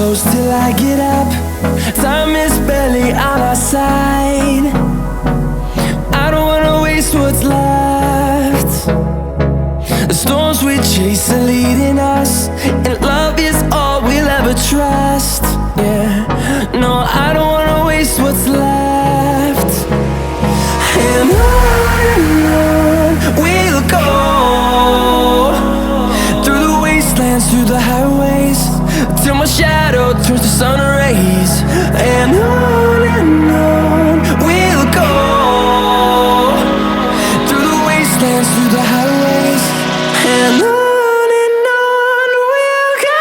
close till I get up. Time is barely on our side. I don't wanna waste what's left. The storms we chase are leading us, and love is all we'll ever trust. Yeah, no, I don't wanna waste what's left. And on we'll go, through the wastelands, through the highways, till my shadow turns to sun rays. And on we'll go, through the wastelands, through the highways, and on we'll go.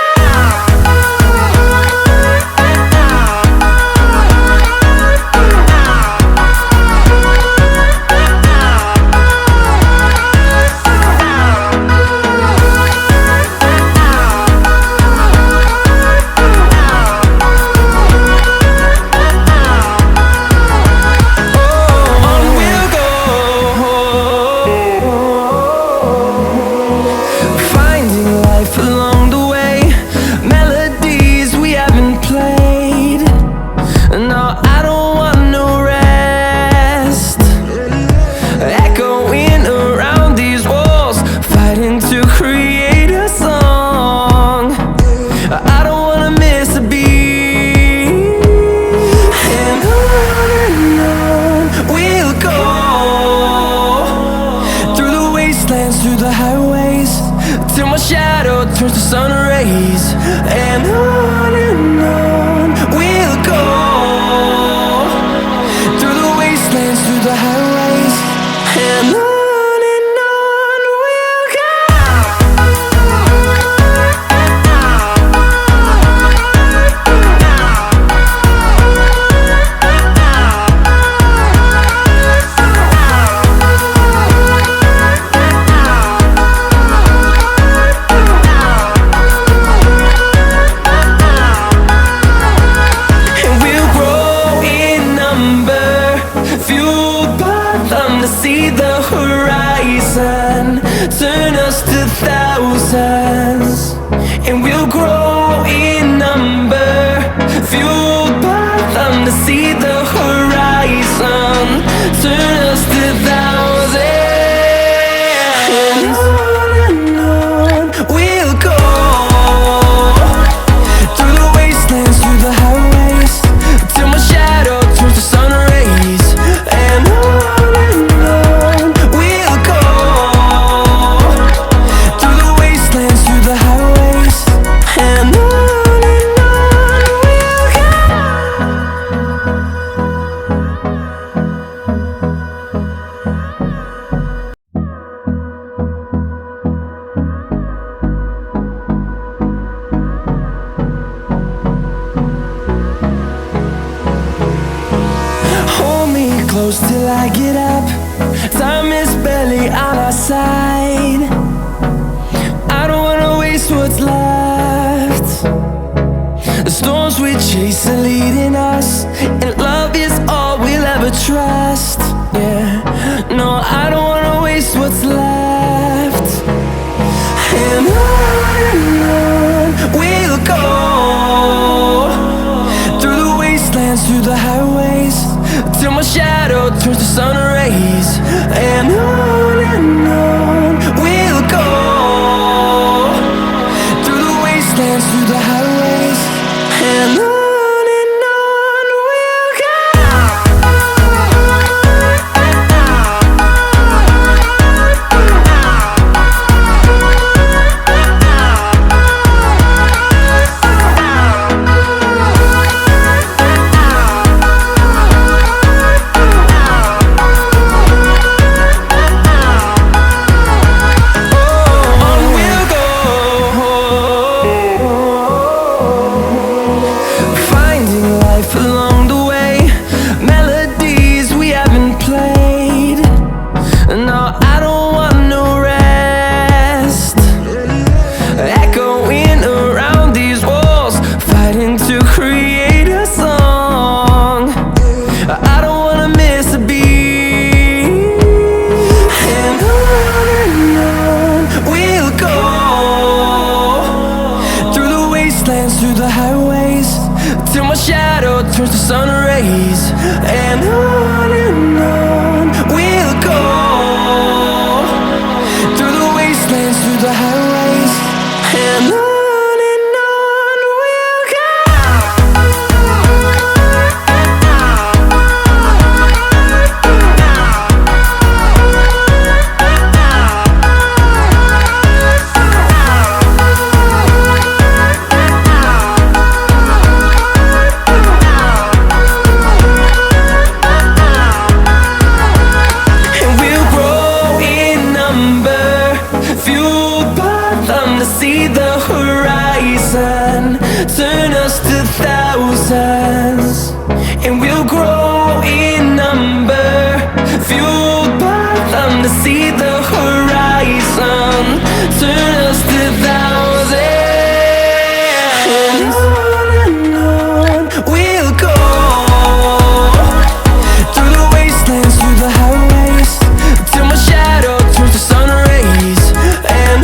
Along the way, melodies we haven't played. No, I don't want no rest. Echoing around these walls, fighting to create a song. I don't wanna miss a beat. And on we'll go, through the wastelands, through the highways, till my shadow turns to sun rays. And on we'll go, through the wastelands, through the highways, and on we'll go. To see the horizon turn us to thousands, and we'll grow in number, fueled by them. To see the horizon turn us to thousands, and on we'll go, through the wastelands, through the highways, till my shadow turns to sun rays. And close till I get up. Time is barely on our side. I don't wanna waste what's left. The storms we chase are leading us, and love is all we'll ever trust. Yeah, no, I don't wanna waste what's left. And on we'll go, through the wastelands, through the highways, till my shadow turns to sun rays. And on we'll go, through the wastelands, through the highways, and on we'll go. Along the way, melodies we haven't played. No, I don't want no rest. Echoing around these walls, fighting to create a song. I don't wanna miss a beat. And on we'll go, through the wastelands, through the highways, till my shadow turns to sun rays. And on we'll go, through the wastelands, through the highways, and on we'll go. See the horizon, turn us to thousands, and we'll grow in number, fueled by them. To see the horizon, turn us to thousands, and on we'll go, through the wastelands, through the highways, till my shadow turns to sun rays. And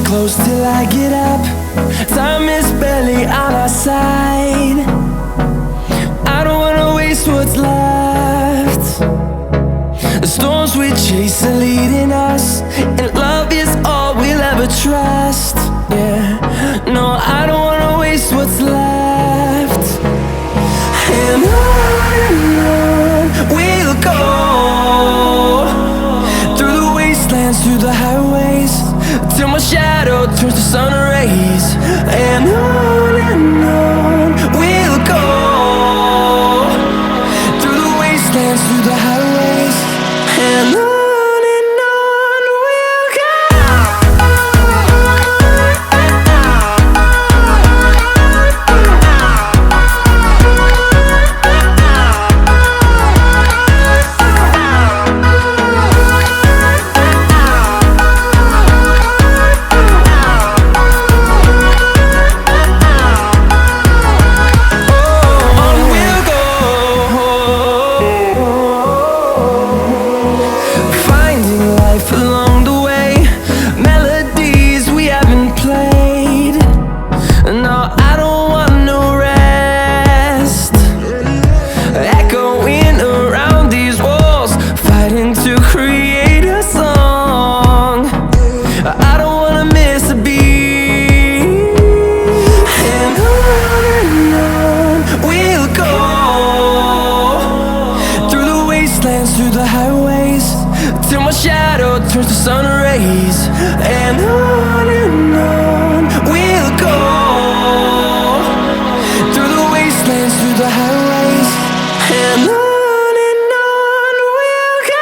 close till I get up. Time is barely on our side. I don't wanna waste what's left. The storms we chase are leading us, and love is all we'll ever trust. Yeah, no, I don't wanna waste what's left. And on we'll go, through the wastelands, through the highways, till my shadow turns to sun rays. And on we'll go, through the wastelands, through the highways, and on we'll go. Along the way, melodies we haven't played. No, I don't want no rest, echoing around these walls, fighting to create a song. I don't wanna miss a beat. And on we'll go, through the wastelands, through the highways, till my shadow turns to sun rays. And on we'll go, through the wastelands, through the highways, and on we'll go.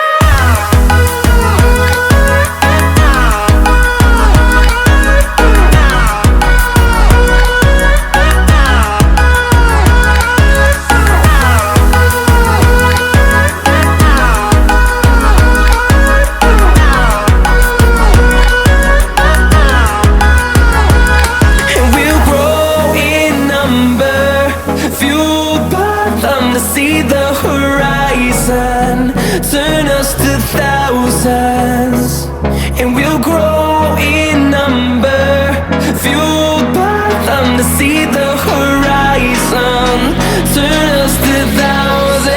See the horizon, turn us to thousands, and we'll grow in number, fueled by them. To see the horizon, turn us to thousands,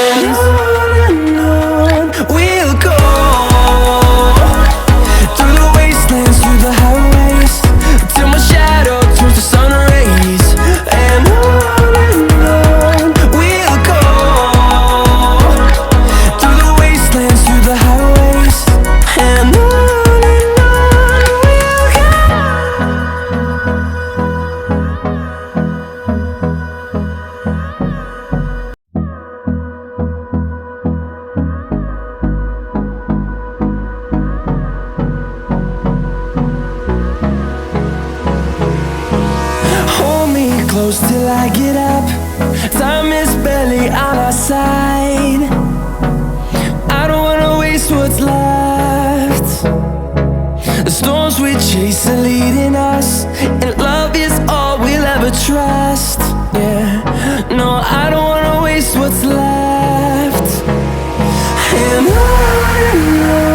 and on we'll go, through the wastelands, through the highways, till my shadow turns to sun rays. And close till I get up. Time is barely on our side. I don't wanna waste what's left. The storms we chase are leading us, and love is all we'll ever trust. Yeah, no, I don't wanna waste what's left. And on